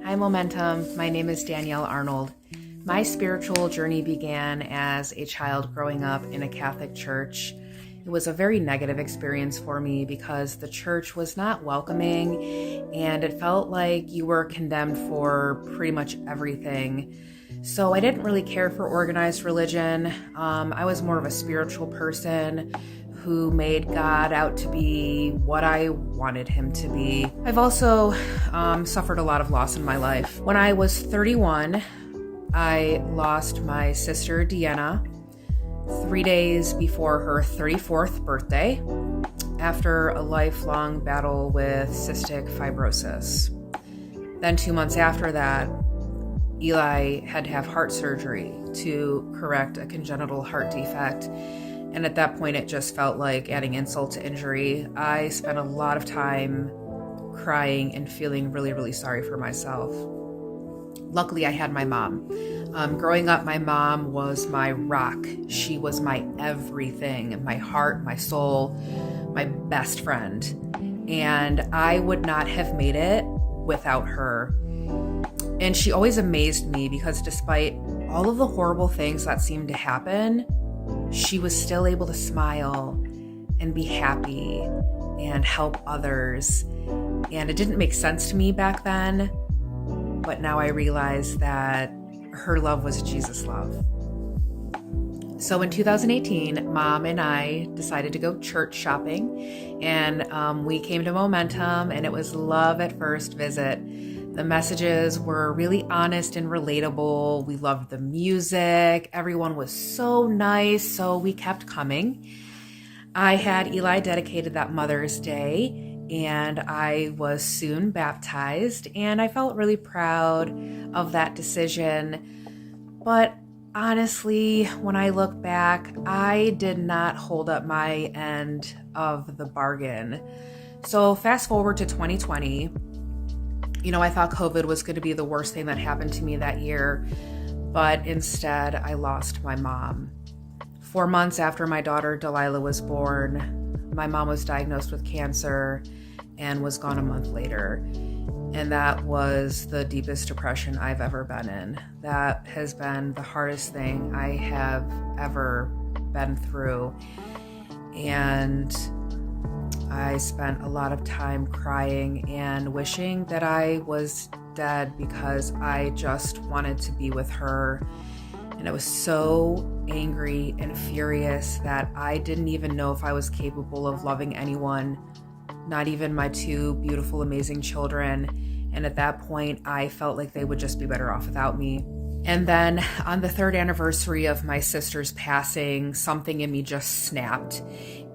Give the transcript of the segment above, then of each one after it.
Hi, Momentum. My name is Danielle Arnold. My spiritual journey began as a child growing up in a Catholic church. It was a very negative experience for me because the church was not welcoming and it felt like you were condemned for pretty much everything. So I didn't really care for organized religion. I was more of a spiritual person who made God out to be what I wanted him to be. I've also suffered a lot of loss in my life. When I was 31, I lost my sister, Deanna, 3 days before her 34th birthday after a lifelong battle with cystic fibrosis. Then 2 months after that, Eli had to have heart surgery to correct a congenital heart defect. And at that point, it just felt like adding insult to injury. I spent a lot of time crying and feeling really, really sorry for myself. Luckily, I had my mom. Growing up, my mom was my rock. She was my everything, my heart, my soul, my best friend. And I would not have made it without her. And she always amazed me because despite all of the horrible things that seemed to happen, she was still able to smile and be happy and help others. And it didn't make sense to me back then, but now I realize that her love was Jesus' love. So in 2018, Mom and I decided to go church shopping, and we came to Momentum, and it was love at first visit. The messages were really honest and relatable. We loved the music. Everyone was so nice, so we kept coming. I had Eli dedicated that Mother's Day, and I was soon baptized, and I felt really proud of that decision. But honestly, when I look back, I did not hold up my end of the bargain. So fast forward to 2020. I thought COVID was going to be the worst thing that happened to me that year, but instead I lost my mom. 4 months after my daughter Delilah was born, my mom was diagnosed with cancer and was gone a month later. And that was the deepest depression I've ever been in. That has been the hardest thing I have ever been through. And I spent a lot of time crying and wishing that I was dead because I just wanted to be with her. And I was so angry and furious that I didn't even know if I was capable of loving anyone, not even my 2 beautiful, amazing children. And at that point, I felt like they would just be better off without me. And then on the 3rd anniversary of my sister's passing, something in me just snapped.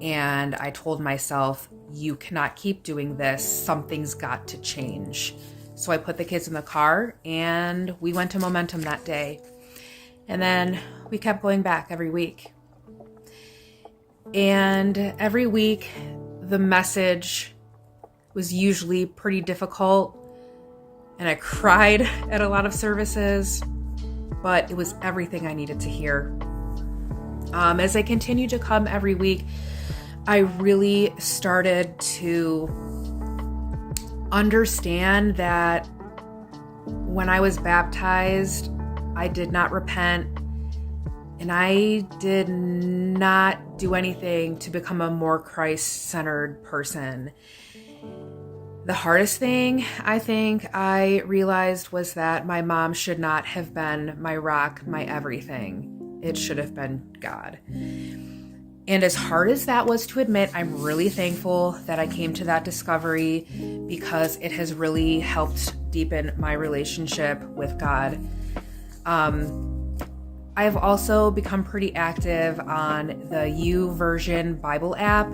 And I told myself, you cannot keep doing this. Something's got to change. So I put the kids in the car and we went to Momentum that day. And then we kept going back every week. And every week, the message was usually pretty difficult. And I cried at a lot of services, but it was everything I needed to hear. As I continued to come every week, I really started to understand that when I was baptized, I did not repent and I did not do anything to become a more Christ-centered person. The hardest thing I think I realized was that my mom should not have been my rock, my everything. It should have been God. And as hard as that was to admit, I'm really thankful that I came to that discovery because it has really helped deepen my relationship with God. I've also become pretty active on the YouVersion Bible app,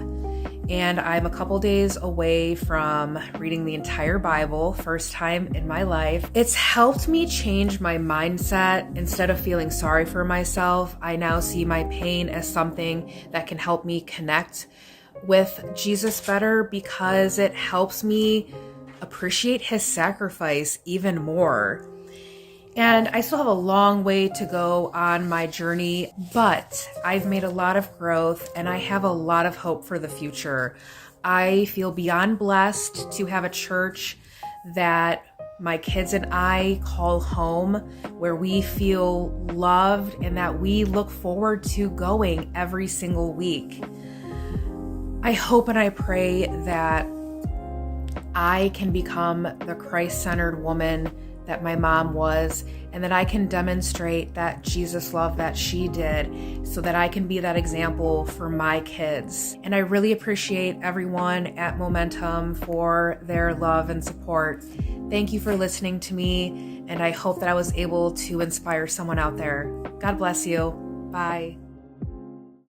and I'm a couple days away from reading the entire Bible, first time in my life. It's helped me change my mindset. Instead of feeling sorry for myself, I now see my pain as something that can help me connect with Jesus better because it helps me appreciate his sacrifice even more. And I still have a long way to go on my journey, but I've made a lot of growth and I have a lot of hope for the future. I feel beyond blessed to have a church that my kids and I call home, where we feel loved and that we look forward to going every single week. I hope and I pray that I can become the Christ-centered woman that my mom was, and that I can demonstrate that Jesus love that she did, so that I can be that example for my kids. And I really appreciate everyone at Momentum for their love and support. Thank you for listening to me, and I hope that I was able to inspire someone out there. God bless you. Bye.